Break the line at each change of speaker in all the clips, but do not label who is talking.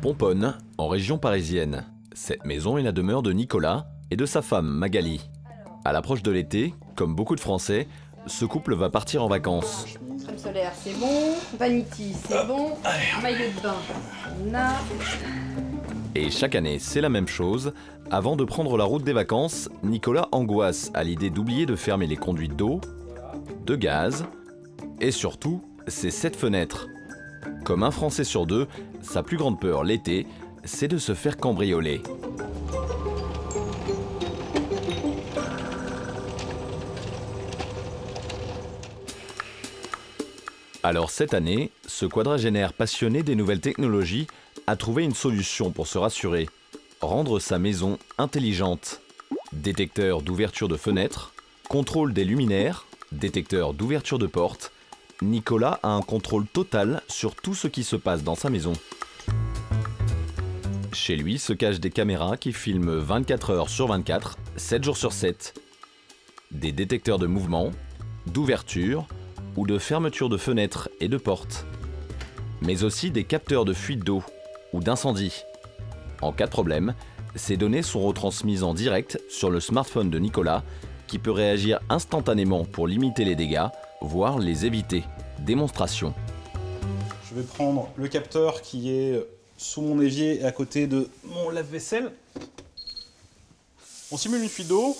Pomponne, en région parisienne. Cette maison est la demeure de Nicolas et de sa femme Magali. À l'approche de l'été, comme beaucoup de Français, ce couple va partir en vacances.
Crème solaire, c'est bon. Vanity, c'est bon. Maillot de bain, on a.
Et chaque année, c'est la même chose. Avant de prendre la route des vacances, Nicolas angoisse à l'idée d'oublier de fermer les conduites d'eau, de gaz et surtout, ses 7 fenêtres. Comme un Français sur 2, sa plus grande peur l'été, c'est de se faire cambrioler. Alors cette année, ce quadragénaire passionné des nouvelles technologies a trouvé une solution pour se rassurer. Rendre sa maison intelligente. Détecteur d'ouverture de fenêtres, contrôle des luminaires, détecteur d'ouverture de portes. Nicolas a un contrôle total sur tout ce qui se passe dans sa maison. Chez lui se cachent des caméras qui filment 24 heures sur 24, 7 jours sur 7. Des détecteurs de mouvement, d'ouverture ou de fermeture de fenêtres et de portes. Mais aussi des capteurs de fuite d'eau ou d'incendie. En cas de problème, ces données sont retransmises en direct sur le smartphone de Nicolas qui peut réagir instantanément pour limiter les dégâts, voire les éviter. Démonstration.
Je vais prendre le capteur qui est sous mon évier et à côté de mon lave-vaisselle. On simule une fuite d'eau,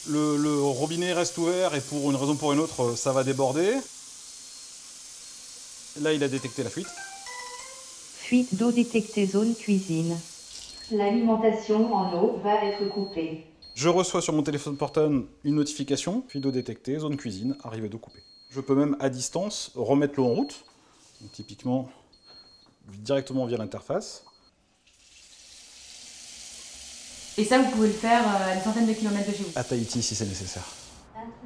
le robinet reste ouvert et pour une raison ou pour une autre, ça va déborder. Là, il a détecté la fuite.
Fuite d'eau détectée zone cuisine. L'alimentation en eau va être coupée.
Je reçois sur mon téléphone portable une notification, fuite d'eau détectée, zone cuisine, arrivée d'eau coupée. Je peux même à distance remettre l'eau en route, donc, typiquement directement via l'interface.
Et ça, vous pouvez le faire à une centaine de kilomètres de chez vous.
À Tahiti si c'est nécessaire.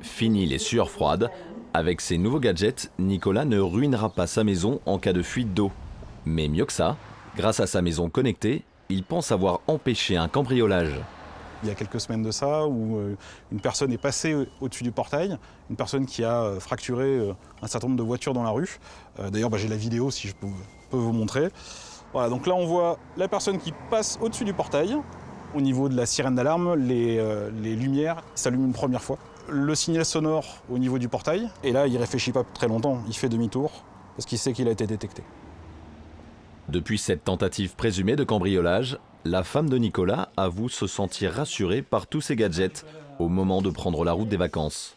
Fini les sueurs froides. Avec ces nouveaux gadgets, Nicolas ne ruinera pas sa maison en cas de fuite d'eau. Mais mieux que ça, grâce à sa maison connectée, il pense avoir empêché un cambriolage.
Il y a quelques semaines de ça, où une personne est passée au-dessus du portail, une personne qui a fracturé un certain nombre de voitures dans la rue. D'ailleurs, j'ai la vidéo si je peux vous montrer. Voilà, donc là on voit la personne qui passe au-dessus du portail. Au niveau de la sirène d'alarme, les lumières s'allument une première fois. Le signal sonore au niveau du portail. Et là, il réfléchit pas très longtemps, il fait demi-tour parce qu'il sait qu'il a été détecté.
Depuis cette tentative présumée de cambriolage, la femme de Nicolas avoue se sentir rassurée par tous ces gadgets au moment de prendre la route des vacances.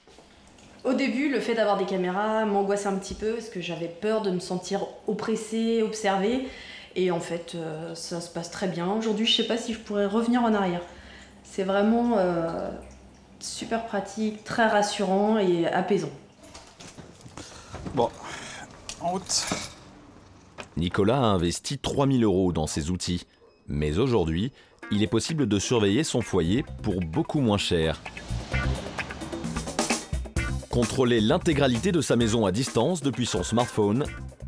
Au début, le fait d'avoir des caméras m'angoissait un petit peu parce que j'avais peur de me sentir oppressée, observée. Et en fait, ça se passe très bien. Aujourd'hui, je ne sais pas si je pourrais revenir en arrière. C'est vraiment super pratique, très rassurant et apaisant.
Bon, en route.
Nicolas a investi 3 000 € dans ces outils. Mais aujourd'hui, il est possible de surveiller son foyer pour beaucoup moins cher. Contrôler l'intégralité de sa maison à distance depuis son smartphone,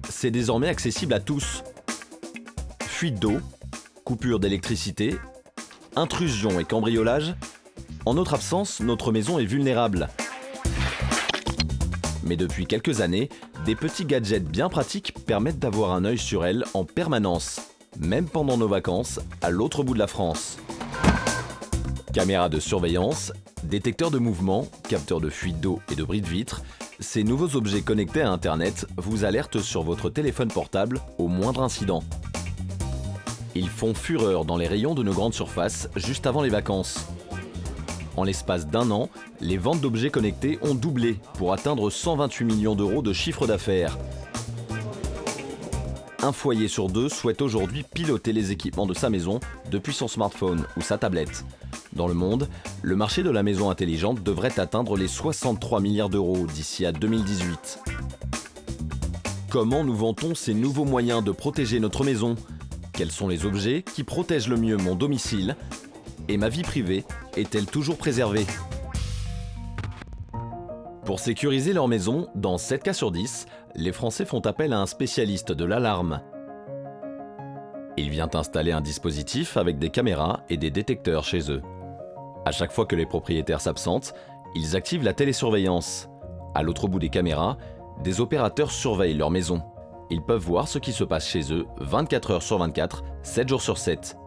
c'est désormais accessible à tous. Fuite d'eau, coupure d'électricité, intrusion et cambriolage. En notre absence, notre maison est vulnérable. Mais depuis quelques années, des petits gadgets bien pratiques permettent d'avoir un œil sur elle en permanence, même pendant nos vacances à l'autre bout de la France. Caméras de surveillance, détecteurs de mouvement, capteurs de fuite d'eau et de bris de vitre, ces nouveaux objets connectés à Internet vous alertent sur votre téléphone portable au moindre incident. Ils font fureur dans les rayons de nos grandes surfaces juste avant les vacances. En l'espace d'un an, les ventes d'objets connectés ont doublé pour atteindre 128 millions € de chiffre d'affaires. Un foyer sur 2 souhaite aujourd'hui piloter les équipements de sa maison depuis son smartphone ou sa tablette. Dans le monde, le marché de la maison intelligente devrait atteindre les 63 milliards € d'ici à 2018. Comment nous vantons ces nouveaux moyens de protéger notre maison ? Quels sont les objets qui protègent le mieux mon domicile ? Et ma vie privée est-elle toujours préservée ? Pour sécuriser leur maison, dans 7 cas sur 10, les Français font appel à un spécialiste de l'alarme. Il vient installer un dispositif avec des caméras et des détecteurs chez eux. À chaque fois que les propriétaires s'absentent, ils activent la télésurveillance. À l'autre bout des caméras, des opérateurs surveillent leur maison. Ils peuvent voir ce qui se passe chez eux 24 heures sur 24, 7 jours sur 7.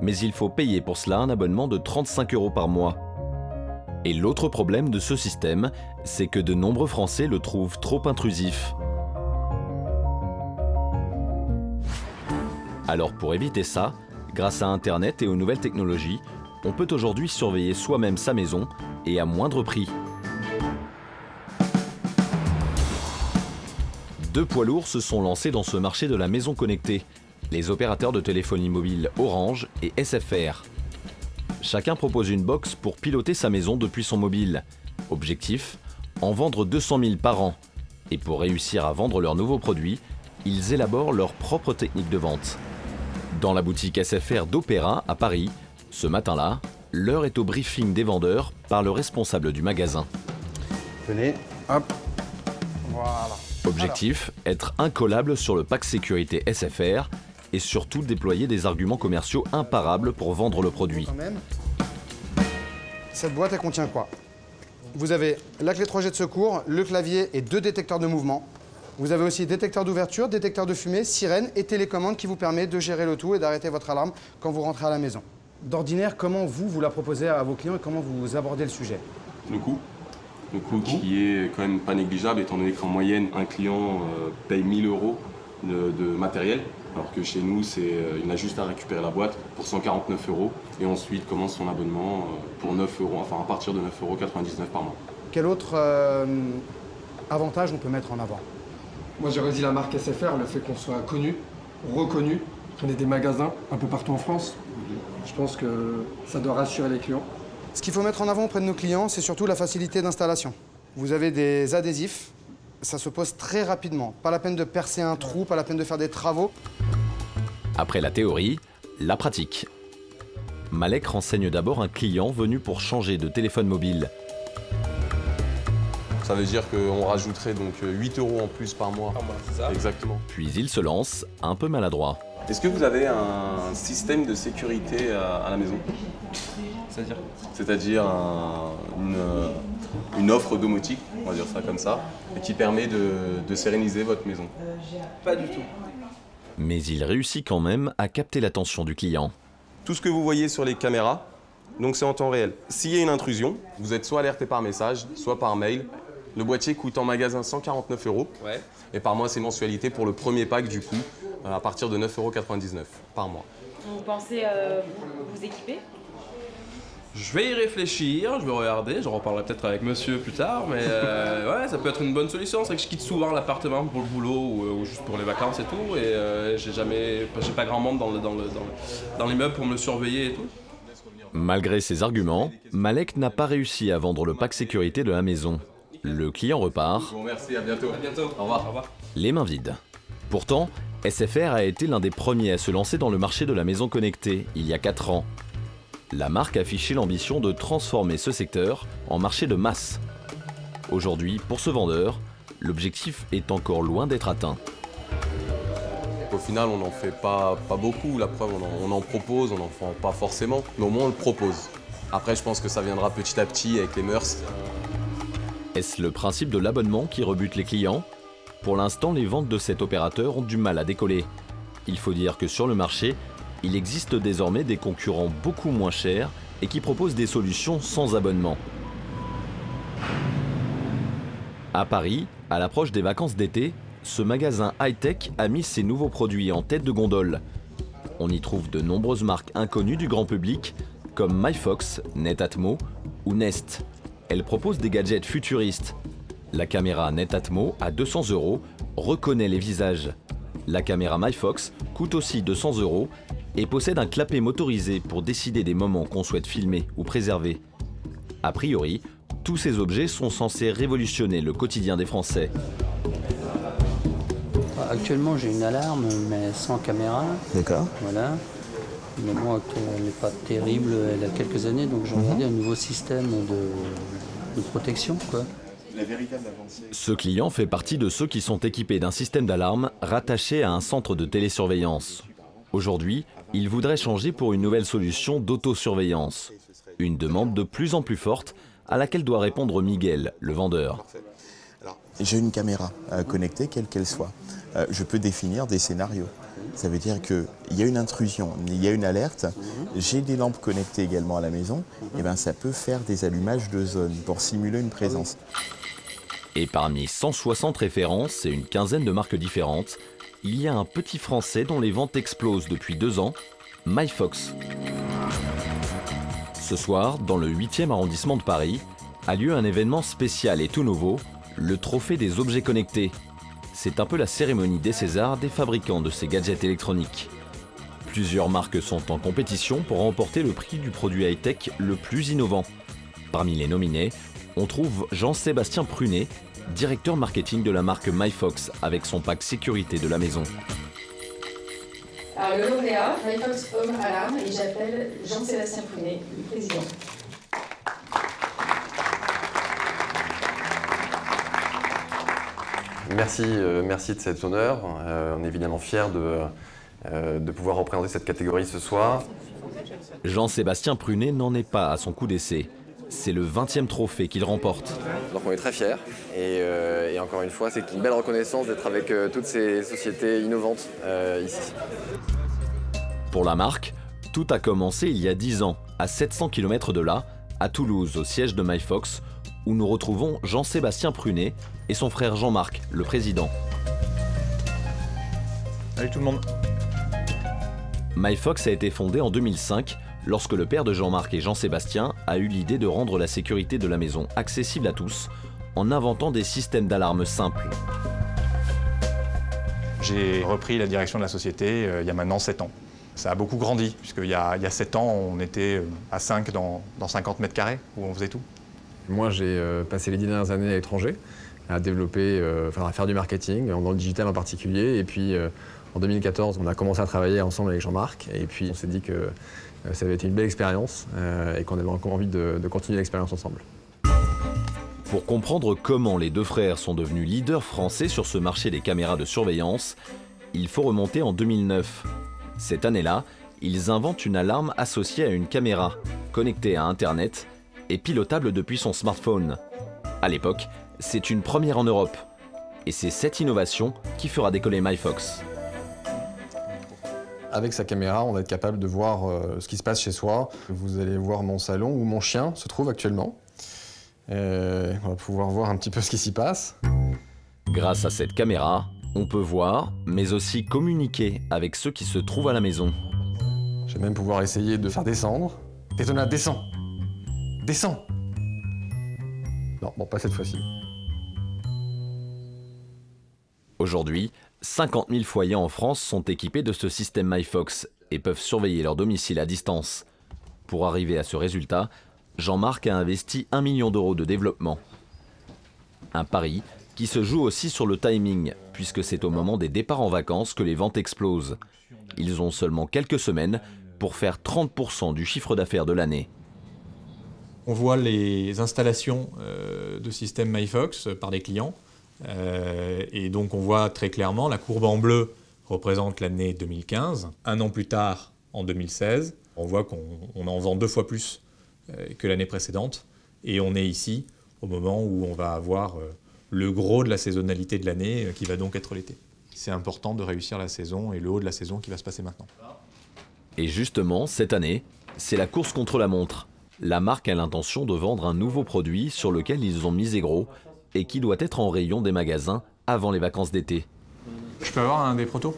Mais il faut payer pour cela un abonnement de 35 € par mois. Et l'autre problème de ce système, c'est que de nombreux Français le trouvent trop intrusif. Alors pour éviter ça, grâce à Internet et aux nouvelles technologies, on peut aujourd'hui surveiller soi-même sa maison et à moindre prix. Deux poids lourds se sont lancés dans ce marché de la maison connectée, les opérateurs de téléphonie mobile Orange et SFR. Chacun propose une box pour piloter sa maison depuis son mobile. Objectif, en vendre 200 000 par an. Et pour réussir à vendre leurs nouveaux produits, ils élaborent leur propre technique de vente. Dans la boutique SFR d'Opéra à Paris, ce matin-là, l'heure est au briefing des vendeurs par le responsable du magasin.
Venez, hop, voilà.
Objectif, être incollable sur le pack sécurité SFR et surtout déployer des arguments commerciaux imparables pour vendre le produit.
Cette boîte, elle contient quoi? Vous avez la clé 3G de secours, le clavier et 2 détecteurs de mouvement. Vous avez aussi détecteur d'ouverture, détecteur de fumée, sirène et télécommande qui vous permet de gérer le tout et d'arrêter votre alarme quand vous rentrez à la maison. D'ordinaire, comment vous la proposez à vos clients et comment vous abordez le sujet?
Le coût qui est quand même pas négligeable étant donné qu'en moyenne, un client paye 1 000 € de matériel, alors que chez nous, il a juste à récupérer la boîte pour 149 € et ensuite commence son abonnement pour 9 €, enfin à partir de 9,99 € par mois.
Quel autre avantage on peut mettre en avant?
Moi j'ai redit la marque SFR, le fait qu'on soit connu, reconnu, qu'on ait des magasins un peu partout en France. Je pense que ça doit rassurer les clients.
Ce qu'il faut mettre en avant auprès de nos clients, c'est surtout la facilité d'installation. Vous avez des adhésifs, ça se pose très rapidement. Pas la peine de percer un trou, pas la peine de faire des travaux.
Après la théorie, la pratique. Malek renseigne d'abord un client venu pour changer de téléphone mobile.
Ça veut dire qu'on rajouterait donc 8 € en plus par mois.
C'est ça.
Exactement.
Puis il se lance, un peu maladroit.
Est-ce que vous avez un système de sécurité à la maison?
C'est-à-dire?
C'est-à-dire une offre domotique, on va dire ça comme ça, et qui permet de séréniser votre maison.
Pas du tout.
Mais il réussit quand même à capter l'attention du client.
Tout ce que vous voyez sur les caméras, donc c'est en temps réel. S'il y a une intrusion, vous êtes soit alerté par message, soit par mail. Le boîtier coûte en magasin 149 €.
Ouais.
Et par mois, c'est mensualité pour le premier pack du coup, à partir de 9,99 € par mois.
Vous pensez vous équiper?
Je vais y réfléchir, je vais regarder, j'en reparlerai peut-être avec monsieur plus tard, mais ouais, ça peut être une bonne solution. C'est vrai que je quitte souvent l'appartement pour le boulot ou juste pour les vacances et tout, et j'ai pas grand monde dans l'immeuble pour me le surveiller et tout.
Malgré ses arguments, Malek n'a pas réussi à vendre le pack sécurité de la maison. Le client repart,
Bon, merci, à bientôt.
À bientôt.
Au revoir.
Au revoir.
les mains vides. Pourtant, SFR a été l'un des premiers à se lancer dans le marché de la maison connectée il y a 4 ans. La marque affichait l'ambition de transformer ce secteur en marché de masse. Aujourd'hui, pour ce vendeur, l'objectif est encore loin d'être atteint.
Au final, on n'en fait pas beaucoup. La preuve, on en propose, on n'en fait pas forcément, mais au moins on le propose. Après, je pense que ça viendra petit à petit avec les mœurs.
Est-ce le principe de l'abonnement qui rebute les clients? Pour l'instant, les ventes de cet opérateur ont du mal à décoller. Il faut dire que sur le marché, il existe désormais des concurrents beaucoup moins chers et qui proposent des solutions sans abonnement. À Paris, à l'approche des vacances d'été, ce magasin high-tech a mis ses nouveaux produits en tête de gondole. On y trouve de nombreuses marques inconnues du grand public, comme MyFox, Netatmo ou Nest. Elle propose des gadgets futuristes. La caméra Netatmo à 200 € reconnaît les visages. La caméra MyFox coûte aussi 200 € et possède un clapet motorisé pour décider des moments qu'on souhaite filmer ou préserver. A priori, tous ces objets sont censés révolutionner le quotidien des Français.
Actuellement, j'ai une alarme, mais sans caméra.
D'accord.
Voilà. Mais bon, elle n'est pas terrible, elle a quelques années, donc j'ai regardé un nouveau système de protection, quoi.
Ce client fait partie de ceux qui sont équipés d'un système d'alarme rattaché à un centre de télésurveillance. Aujourd'hui, il voudrait changer pour une nouvelle solution d'autosurveillance. Une demande de plus en plus forte à laquelle doit répondre Miguel, le vendeur.
J'ai une caméra connectée, quelle qu'elle soit. Je peux définir des scénarios. Ça veut dire qu'il y a une intrusion, il y a une alerte. J'ai des lampes connectées également à la maison. Et ben, ça peut faire des allumages de zone pour simuler une présence.
Et parmi 160 références et une quinzaine de marques différentes, il y a un petit français dont les ventes explosent depuis 2 ans, MyFox. Ce soir, dans le 8e arrondissement de Paris, a lieu un événement spécial et tout nouveau, le Trophée des objets connectés. C'est un peu la cérémonie des Césars des fabricants de ces gadgets électroniques. Plusieurs marques sont en compétition pour remporter le prix du produit high-tech le plus innovant. Parmi les nominés, on trouve Jean-Sébastien Prunet, directeur marketing de la marque MyFox, avec son pack sécurité de la maison.
Alors, le lauréat, MyFox Home Alarm, et j'appelle Jean-Sébastien Prunet, le président.
Merci de cet honneur. On est évidemment fiers de pouvoir représenter cette catégorie ce soir.
Jean-Sébastien Prunet n'en est pas à son coup d'essai. C'est le 20e trophée qu'il remporte.
Donc on est très fiers et encore une fois, c'est une belle reconnaissance d'être avec toutes ces sociétés innovantes ici.
Pour la marque, tout a commencé il y a 10 ans, à 700 km de là, à Toulouse, au siège de MyFox, où nous retrouvons Jean-Sébastien Prunet et son frère Jean-Marc, le président.
Salut tout le monde.
MyFox a été fondé en 2005, lorsque le père de Jean-Marc et Jean-Sébastien a eu l'idée de rendre la sécurité de la maison accessible à tous, en inventant des systèmes d'alarme simples.
J'ai repris la direction de la société il y a maintenant 7 ans. Ça a beaucoup grandi, puisqu'il y a 7 ans, on était à 5 dans 50 mètres carrés, où on faisait tout.
Moi, j'ai passé les 10 dernières années à l'étranger, à développer, à faire du marketing, dans le digital en particulier. Et puis, en 2014, on a commencé à travailler ensemble avec Jean-Marc. Et puis, on s'est dit que ça avait été une belle expérience et qu'on avait encore envie de continuer l'expérience ensemble.
Pour comprendre comment les deux frères sont devenus leaders français sur ce marché des caméras de surveillance, il faut remonter en 2009. Cette année-là, ils inventent une alarme associée à une caméra, connectée à Internet et pilotable depuis son smartphone. À l'époque, c'est une première en Europe. Et c'est cette innovation qui fera décoller MyFox.
Avec sa caméra, on va être capable de voir ce qui se passe chez soi. Vous allez voir mon salon où mon chien se trouve actuellement. On va pouvoir voir un petit peu ce qui s'y passe.
Grâce à cette caméra, on peut voir, mais aussi communiquer avec ceux qui se trouvent à la maison.
Je vais même pouvoir essayer de faire descendre. Détona, descends! Descends! Non, bon, pas cette fois-ci.
Aujourd'hui, 50 000 foyers en France sont équipés de ce système MyFox et peuvent surveiller leur domicile à distance. Pour arriver à ce résultat, Jean-Marc a investi 1 million d'euros de développement. Un pari qui se joue aussi sur le timing, puisque c'est au moment des départs en vacances que les ventes explosent. Ils ont seulement quelques semaines pour faire 30% du chiffre d'affaires de l'année.
On voit les installations de système MyFox par des clients. Et donc on voit très clairement la courbe en bleu représente l'année 2015. Un an plus tard, en 2016, on voit qu'on en vend 2 fois plus que l'année précédente. Et on est ici au moment où on va avoir le gros de la saisonnalité de l'année qui va donc être l'été. C'est important de réussir la saison et le haut de la saison qui va se passer maintenant.
Et justement, cette année, c'est la course contre la montre. La marque a l'intention de vendre un nouveau produit sur lequel ils ont misé gros et qui doit être en rayon des magasins avant les vacances d'été.
Je peux avoir un des protos ?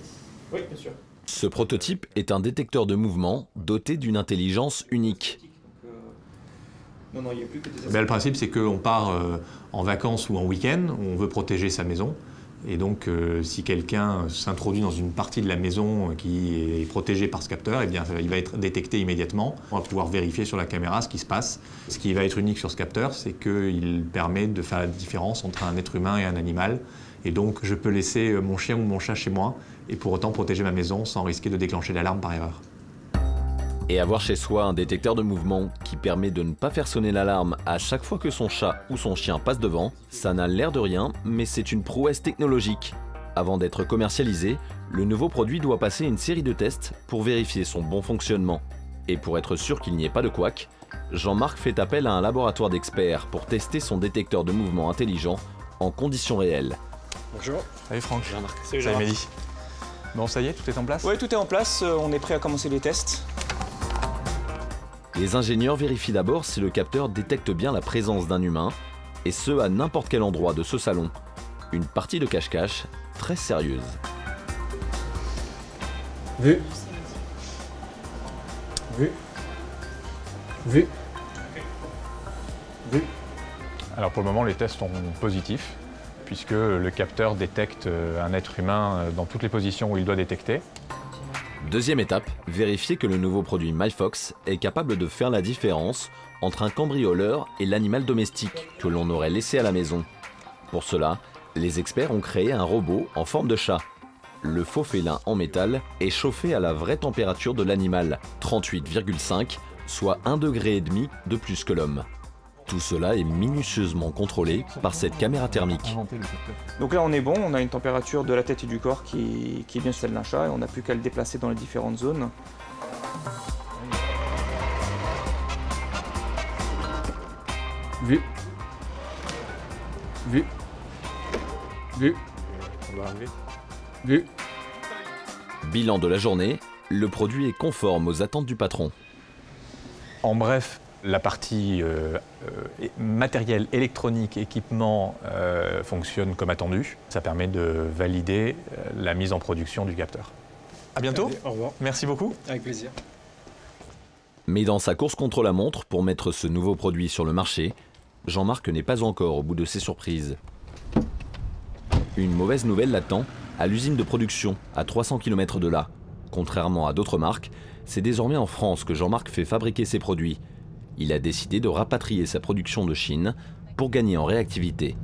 Oui, bien sûr.
Ce prototype est un détecteur de mouvement doté d'une intelligence unique.
Non, il n'y a plus que des... Le principe, c'est qu'on part en vacances ou en week-end, on veut protéger sa maison. Et donc, si quelqu'un s'introduit dans une partie de la maison qui est protégée par ce capteur, eh bien, il va être détecté immédiatement. On va pouvoir vérifier sur la caméra ce qui se passe. Ce qui va être unique sur ce capteur, c'est qu'il permet de faire la différence entre un être humain et un animal. Et donc, je peux laisser mon chien ou mon chat chez moi et pour autant protéger ma maison sans risquer de déclencher l'alarme par erreur.
Et avoir chez soi un détecteur de mouvement qui permet de ne pas faire sonner l'alarme à chaque fois que son chat ou son chien passe devant, ça n'a l'air de rien, mais c'est une prouesse technologique. Avant d'être commercialisé, le nouveau produit doit passer une série de tests pour vérifier son bon fonctionnement. Et pour être sûr qu'il n'y ait pas de couac, Jean-Marc fait appel à un laboratoire d'experts pour tester son détecteur de mouvement intelligent en conditions réelles.
Bonjour.
Salut Franck.
Jean-Marc.
Salut Mehdi. Bon, ça y est, tout est en place?
Oui, tout est en place. On est prêt à commencer les tests.
Les ingénieurs vérifient d'abord si le capteur détecte bien la présence d'un humain, et ce à n'importe quel endroit de ce salon. Une partie de cache-cache très sérieuse.
Vu. Vu. Vu. Vu.
Alors pour le moment, les tests sont positifs, puisque le capteur détecte un être humain dans toutes les positions où il doit détecter.
Deuxième étape, vérifier que le nouveau produit MyFox est capable de faire la différence entre un cambrioleur et l'animal domestique que l'on aurait laissé à la maison. Pour cela, les experts ont créé un robot en forme de chat. Le faux félin en métal est chauffé à la vraie température de l'animal, 38,5, soit 1,5 degré de plus que l'homme. Tout cela est minutieusement contrôlé par cette caméra thermique.
Donc là, on est bon. On a une température de la tête et du corps qui est bien celle d'un chat. Et on n'a plus qu'à le déplacer dans les différentes zones. Vu. Vu. Vu.
On doit arriver.
Vu.
Bilan de la journée, le produit est conforme aux attentes du patron.
En bref, la partie matériel, électronique, équipement fonctionne comme attendu. Ça permet de valider la mise en production du capteur. À bientôt.
Allez, au revoir.
Merci beaucoup.
Avec plaisir.
Mais dans sa course contre la montre pour mettre ce nouveau produit sur le marché, Jean-Marc n'est pas encore au bout de ses surprises. Une mauvaise nouvelle l'attend à l'usine de production, à 300 km de là. Contrairement à d'autres marques, c'est désormais en France que Jean-Marc fait fabriquer ses produits. Il a décidé de rapatrier sa production de Chine pour gagner en réactivité.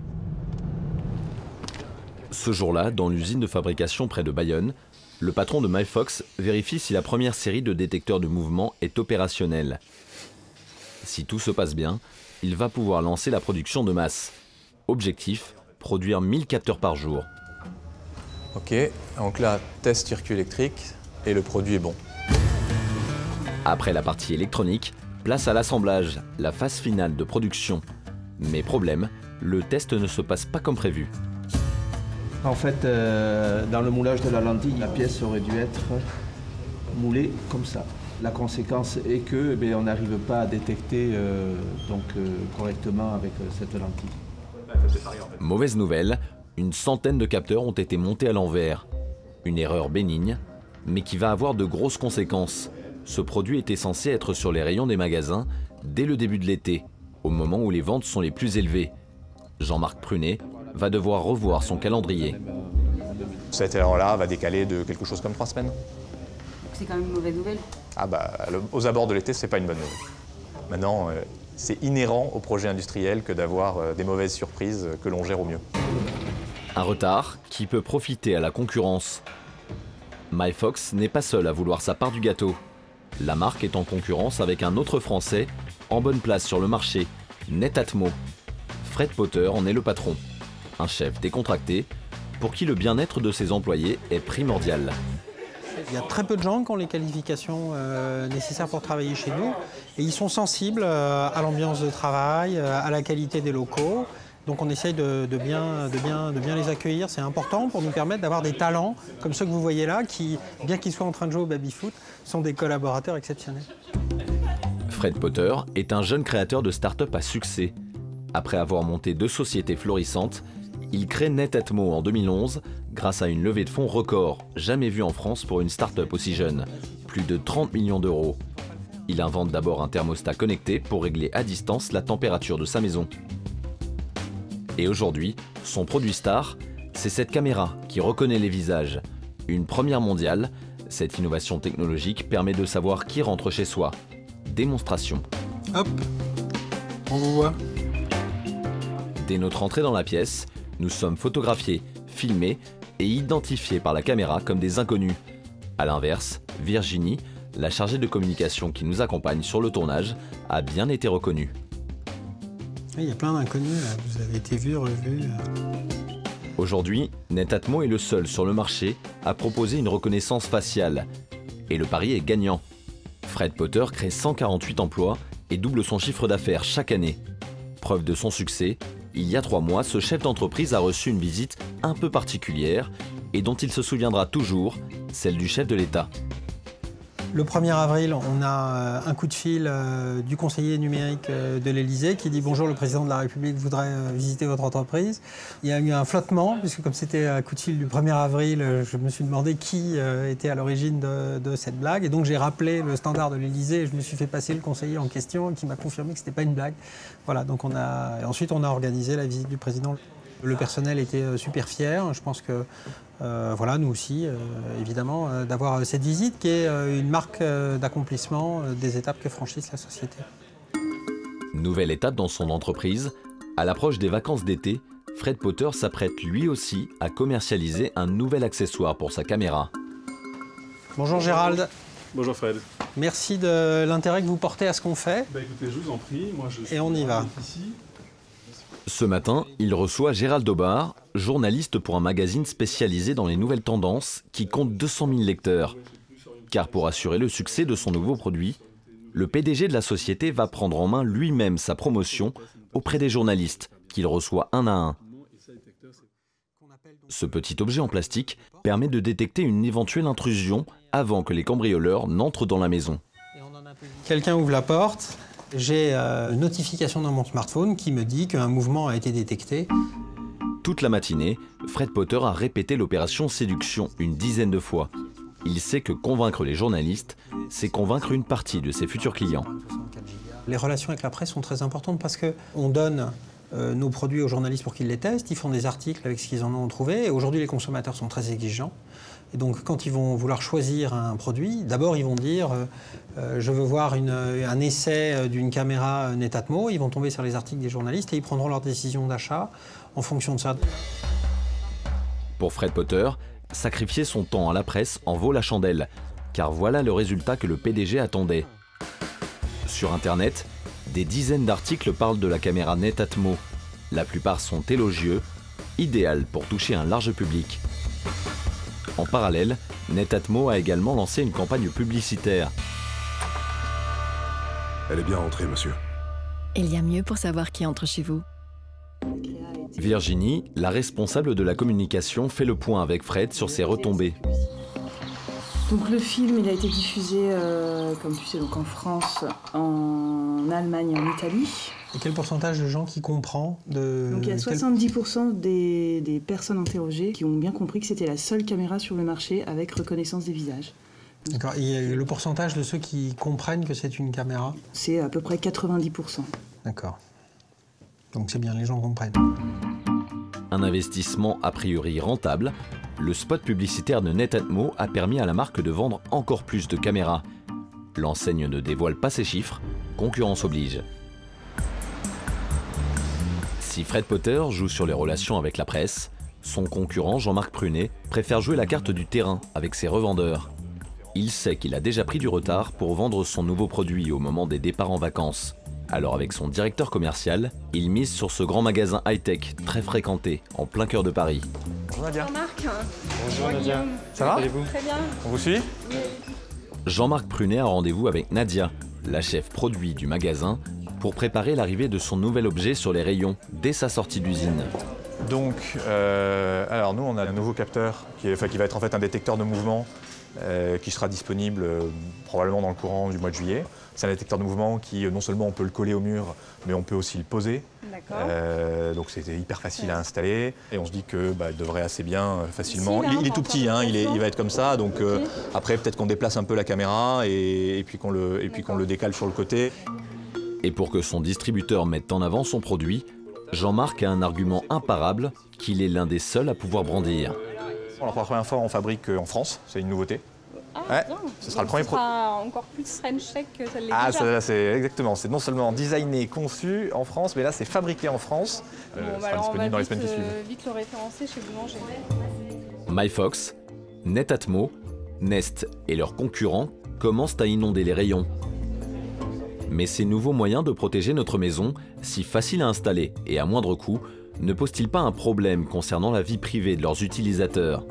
Ce jour-là, dans l'usine de fabrication près de Bayonne, le patron de MyFox vérifie si la première série de détecteurs de mouvement est opérationnelle. Si tout se passe bien, il va pouvoir lancer la production de masse. Objectif, produire 1000 capteurs par jour.
Ok, donc là, test circuit électrique et le produit est bon.
Après la partie électronique, place à l'assemblage, la phase finale de production. Mais problème, le test ne se passe pas comme prévu.
En fait, dans le moulage de la lentille, la pièce aurait dû être moulée comme ça. La conséquence est que on n'arrive pas à détecter correctement avec cette lentille.
Mauvaise nouvelle, une centaine de capteurs ont été montés à l'envers. Une erreur bénigne, mais qui va avoir de grosses conséquences. Ce produit était censé être sur les rayons des magasins dès le début de l'été, au moment où les ventes sont les plus élevées. Jean-Marc Prunet va devoir revoir son calendrier.
Cette erreur-là va décaler de quelque chose comme 3 semaines.
C'est quand même une mauvaise nouvelle.
Ah bah, aux abords de l'été, c'est pas une bonne nouvelle. Maintenant, c'est inhérent au projet industriel que d'avoir des mauvaises surprises que l'on gère au mieux.
Un retard qui peut profiter à la concurrence. MyFox n'est pas seul à vouloir sa part du gâteau. La marque est en concurrence avec un autre Français en bonne place sur le marché, Netatmo. Fred Potter en est le patron. Un chef décontracté pour qui le bien-être de ses employés est primordial.
Il y a très peu de gens qui ont les qualifications nécessaires pour travailler chez nous et ils sont sensibles à l'ambiance de travail, à la qualité des locaux. Donc on essaye de bien les accueillir. C'est important pour nous permettre d'avoir des talents comme ceux que vous voyez là qui, bien qu'ils soient en train de jouer au baby-foot, sont des collaborateurs exceptionnels.
Fred Potter est un jeune créateur de start-up à succès. Après avoir monté 2 sociétés florissantes, il crée Netatmo en 2011 grâce à une levée de fonds record, jamais vue en France pour une start-up aussi jeune, plus de 30 millions d'euros. Il invente d'abord un thermostat connecté pour régler à distance la température de sa maison. Et aujourd'hui, son produit star, c'est cette caméra qui reconnaît les visages. Une première mondiale, cette innovation technologique permet de savoir qui rentre chez soi. Démonstration.
Hop, on vous voit.
Dès notre entrée dans la pièce, nous sommes photographiés, filmés et identifiés par la caméra comme des inconnus. A l'inverse, Virginie, la chargée de communication qui nous accompagne sur le tournage, a bien été reconnue.
Il y a plein d'inconnus, vous avez été vus, revus.
Aujourd'hui, Netatmo est le seul sur le marché à proposer une reconnaissance faciale. Et le pari est gagnant. Fred Potter crée 148 emplois et double son chiffre d'affaires chaque année. Preuve de son succès, Il y a 3 mois, ce chef d'entreprise a reçu une visite un peu particulière et dont il se souviendra toujours, celle du chef de l'État.
Le 1er avril, on a un coup de fil du conseiller numérique de l'Élysée qui dit « Bonjour, le président de la République voudrait visiter votre entreprise ». Il y a eu un flottement, puisque comme c'était un coup de fil du 1er avril, je me suis demandé qui était à l'origine de cette blague. Et donc j'ai rappelé le standard de l'Élysée et je me suis fait passer le conseiller en question qui m'a confirmé que ce n'était pas une blague. Voilà, donc ensuite on a organisé la visite du président. Le personnel était super fier. Je pense que voilà, nous aussi, évidemment, d'avoir cette visite qui est une marque d'accomplissement des étapes que franchisse la société.
Nouvelle étape dans son entreprise. À l'approche des vacances d'été, Fred Potter s'apprête lui aussi à commercialiser un nouvel accessoire pour sa caméra.
Bonjour Gérald.
Bonjour Fred.
Merci de l'intérêt que vous portez à ce qu'on fait.
Bah écoutez, je vous en prie. Moi,
et on y va.
Ici.
Ce matin, il reçoit Gérald Aubard, journaliste pour un magazine spécialisé dans les nouvelles tendances qui compte 200 000 lecteurs. Car pour assurer le succès de son nouveau produit, le PDG de la société va prendre en main lui-même sa promotion auprès des journalistes qu'il reçoit un à un. Ce petit objet en plastique permet de détecter une éventuelle intrusion avant que les cambrioleurs n'entrent dans la maison.
Quelqu'un ouvre la porte. J'ai une notification dans mon smartphone qui me dit qu'un mouvement a été détecté.
Toute la matinée, Fred Potter a répété l'opération séduction une dizaine de fois. Il sait que convaincre les journalistes, c'est convaincre une partie de ses futurs clients.
Les relations avec la presse sont très importantes parce qu'on donne nos produits aux journalistes pour qu'ils les testent, ils font des articles avec ce qu'ils en ont trouvé. Et aujourd'hui, les consommateurs sont très exigeants. Et donc, quand ils vont vouloir choisir un produit, d'abord, ils vont dire je veux voir un essai d'une caméra Netatmo. Ils vont tomber sur les articles des journalistes et ils prendront leur décision d'achat en fonction de ça.
Pour Fred Potter, sacrifier son temps à la presse en vaut la chandelle, car voilà le résultat que le PDG attendait. Sur Internet, des dizaines d'articles parlent de la caméra Netatmo. La plupart sont élogieux, idéal pour toucher un large public. En parallèle, Netatmo a également lancé une campagne publicitaire.
Elle est bien rentrée, monsieur.
Il y a mieux pour savoir qui entre chez vous.
Virginie, la responsable de la communication, fait le point avec Fred sur ses retombées.
Donc le film, il a été diffusé, comme tu sais, donc en France, en Allemagne et en Italie.
Et quel pourcentage de gens qui comprend de...
Donc il y a 70% des personnes interrogées qui ont bien compris que c'était la seule caméra sur le marché avec reconnaissance des visages.
D'accord. Et le pourcentage de ceux qui comprennent que c'est une caméra?
C'est à peu près 90%.
D'accord. Donc c'est bien, les gens comprennent.
Un investissement a priori rentable, le spot publicitaire de Netatmo a permis à la marque de vendre encore plus de caméras. L'enseigne ne dévoile pas ses chiffres, concurrence oblige. Si Fred Potter joue sur les relations avec la presse, son concurrent Jean-Marc Prunet préfère jouer la carte du terrain avec ses revendeurs. Il sait qu'il a déjà pris du retard pour vendre son nouveau produit au moment des départs en vacances. Alors avec son directeur commercial, il mise sur ce grand magasin high-tech très fréquenté, en plein cœur de Paris.
Bonjour Nadia. Bonjour Marc.
Bonjour Nadia. Ça va?
Allez-vous? Très bien.
On vous suit?
Oui.
Jean-Marc Prunet a rendez-vous avec Nadia, la chef produit du magasin, pour préparer l'arrivée de son nouvel objet sur les rayons dès sa sortie d'usine.
Donc, alors nous on a un nouveau capteur qui va être en fait un détecteur de mouvement qui sera disponible probablement dans le courant du mois de juillet. C'est un détecteur de mouvement qui non seulement on peut le coller au mur, mais on peut aussi le poser. Donc c'est hyper facile à installer et on se dit que il devrait assez bien facilement. Il est tout petit, hein, il va être comme ça. Donc après peut-être qu'on déplace un peu la caméra et puis qu'on le décale sur le côté.
Et pour que son distributeur mette en avant son produit, Jean-Marc a un argument imparable qu'il est l'un des seuls à pouvoir brandir.
Alors pour la première fois on fabrique en France, c'est une nouveauté.
Ah,
ouais, ce sera le premier
produit. Encore plus French Tech que celle-là.
Ah, ça, c'est exactement. C'est non seulement designé, conçu en France, mais là, c'est fabriqué en France.
Sera disponible dans les semaines qui suivent. Vite le référencer chez Boulanger.
MyFox, Netatmo, Nest et leurs concurrents commencent à inonder les rayons. Mais ces nouveaux moyens de protéger notre maison, si faciles à installer et à moindre coût, ne posent-ils pas un problème concernant la vie privée de leurs utilisateurs ?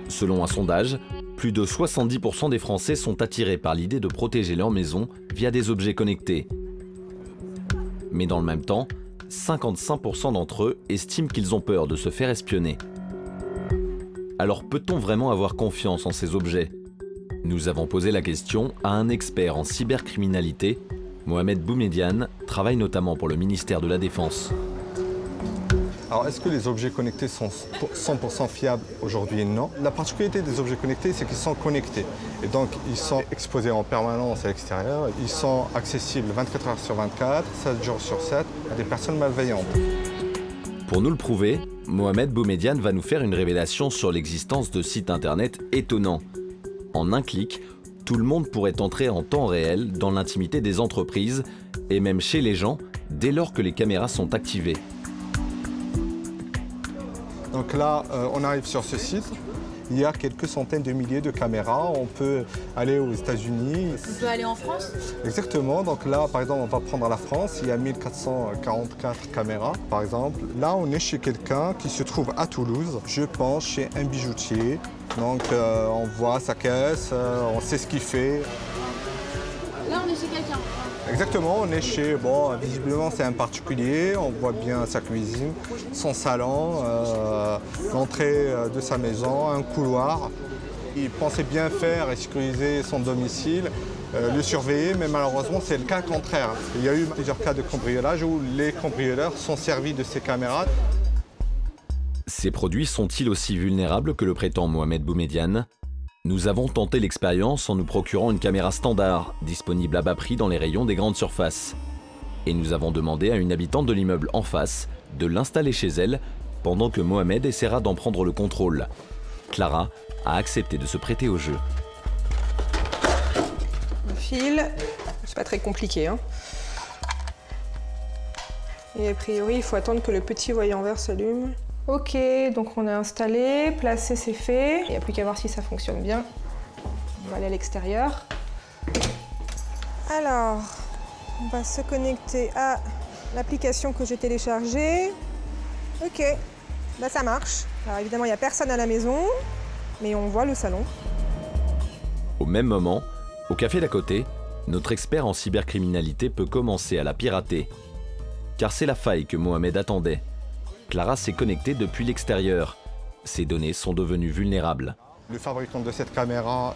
Selon un sondage, plus de 70% des Français sont attirés par l'idée de protéger leur maison via des objets connectés. Mais dans le même temps, 55% d'entre eux estiment qu'ils ont peur de se faire espionner. Alors peut-on vraiment avoir confiance en ces objets? Nous avons posé la question à un expert en cybercriminalité. Mohamed Boumediane travaille notamment pour le ministère de la Défense.
Alors, est-ce que les objets connectés sont 100% fiables aujourd'hui? Non. La particularité des objets connectés, c'est qu'ils sont connectés. Et donc, ils sont exposés en permanence à l'extérieur. Ils sont accessibles 24 heures sur 24, 7 jours sur 7, à des personnes malveillantes.
Pour nous le prouver, Mohamed Boumediane va nous faire une révélation sur l'existence de sites internet étonnants. En un clic, tout le monde pourrait entrer en temps réel dans l'intimité des entreprises et même chez les gens dès lors que les caméras sont activées.
Donc là, on arrive sur ce site. Il y a quelques centaines de milliers de caméras. On peut aller aux États-Unis.
On peut aller en France?
Exactement. Donc là, par exemple, on va prendre la France. Il y a 1444 caméras, par exemple. Là, on est chez quelqu'un qui se trouve à Toulouse. Je pense chez un bijoutier. Donc, on voit sa caisse, on sait ce qu'il fait.
Là, on est chez quelqu'un.
Exactement, on est chez, bon, visiblement c'est un particulier, on voit bien sa cuisine, son salon, l'entrée de sa maison, un couloir. Il pensait bien faire et sécuriser son domicile, le surveiller, mais malheureusement c'est le cas contraire. Il y a eu plusieurs cas de cambriolage où les cambrioleurs sont servis de ces caméras.
Ces produits sont-ils aussi vulnérables que le prétend Mohamed Boumediane? Nous avons tenté l'expérience en nous procurant une caméra standard, disponible à bas prix dans les rayons des grandes surfaces. Et nous avons demandé à une habitante de l'immeuble en face de l'installer chez elle, pendant que Mohamed essaiera d'en prendre le contrôle. Clara a accepté de se prêter au jeu.
Le fil, c'est pas très compliqué, hein. Et a priori, il faut attendre que le petit voyant vert s'allume. Ok, donc on a installé, placé, c'est fait. Il n'y a plus qu'à voir si ça fonctionne bien. On va aller à l'extérieur. Alors, on va se connecter à l'application que j'ai téléchargée. Ok, là ça marche. Alors évidemment, il n'y a personne à la maison, mais on voit le salon.
Au même moment, au café d'à côté, notre expert en cybercriminalité peut commencer à la pirater. Car c'est la faille que Mohamed attendait. Clara s'est connectée depuis l'extérieur. Ses données sont devenues vulnérables.
Le fabricant de cette caméra,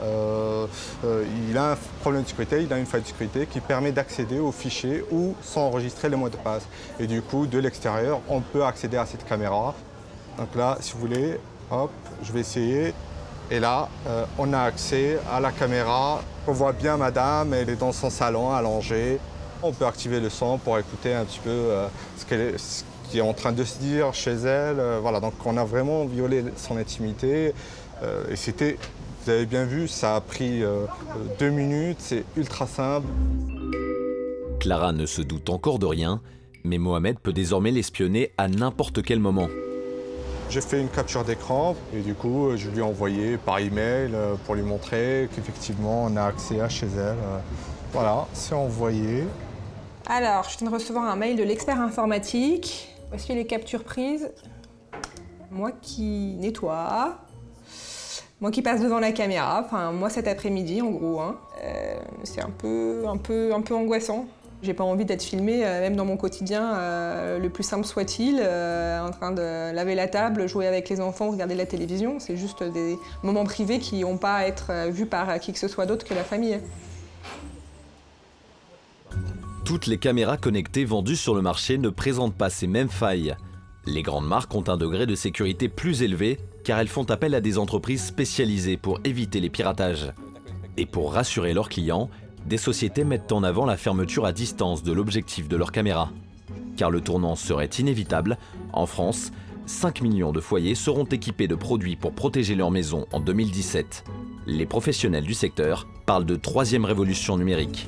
il a un problème de sécurité, il a une faille de sécurité qui permet d'accéder aux fichiers où sont enregistrés les mots de passe. Et du coup, de l'extérieur, on peut accéder à cette caméra. Donc là, si vous voulez, hop, je vais essayer. Et là, on a accès à la caméra. On voit bien madame, elle est dans son salon, allongée. On peut activer le son pour écouter un petit peu ce qui est en train de se dire chez elle. Voilà, donc on a vraiment violé son intimité. Et c'était, vous avez bien vu, ça a pris 2 minutes, c'est ultra simple.
Clara ne se doute encore de rien, mais Mohamed peut désormais l'espionner à n'importe quel moment.
J'ai fait une capture d'écran et du coup, je lui ai envoyé par email pour lui montrer qu'effectivement, on a accès à chez elle. Voilà, c'est envoyé.
Alors, je viens de recevoir un mail de l'expert informatique. Voici les captures prises. Moi qui nettoie. Moi qui passe devant la caméra. Enfin, moi cet après-midi, en gros. Hein. C'est un peu angoissant. J'ai pas envie d'être filmée, même dans mon quotidien, le plus simple soit-il, en train de laver la table, jouer avec les enfants, regarder la télévision. C'est juste des moments privés qui n'ont pas à être vus par qui que ce soit d'autre que la famille.
Toutes les caméras connectées vendues sur le marché ne présentent pas ces mêmes failles. Les grandes marques ont un degré de sécurité plus élevé car elles font appel à des entreprises spécialisées pour éviter les piratages. Et pour rassurer leurs clients, des sociétés mettent en avant la fermeture à distance de l'objectif de leur caméra. Car le tournant serait inévitable, en France, 5 millions de foyers seront équipés de produits pour protéger leur maison en 2017. Les professionnels du secteur parlent de 3e révolution numérique.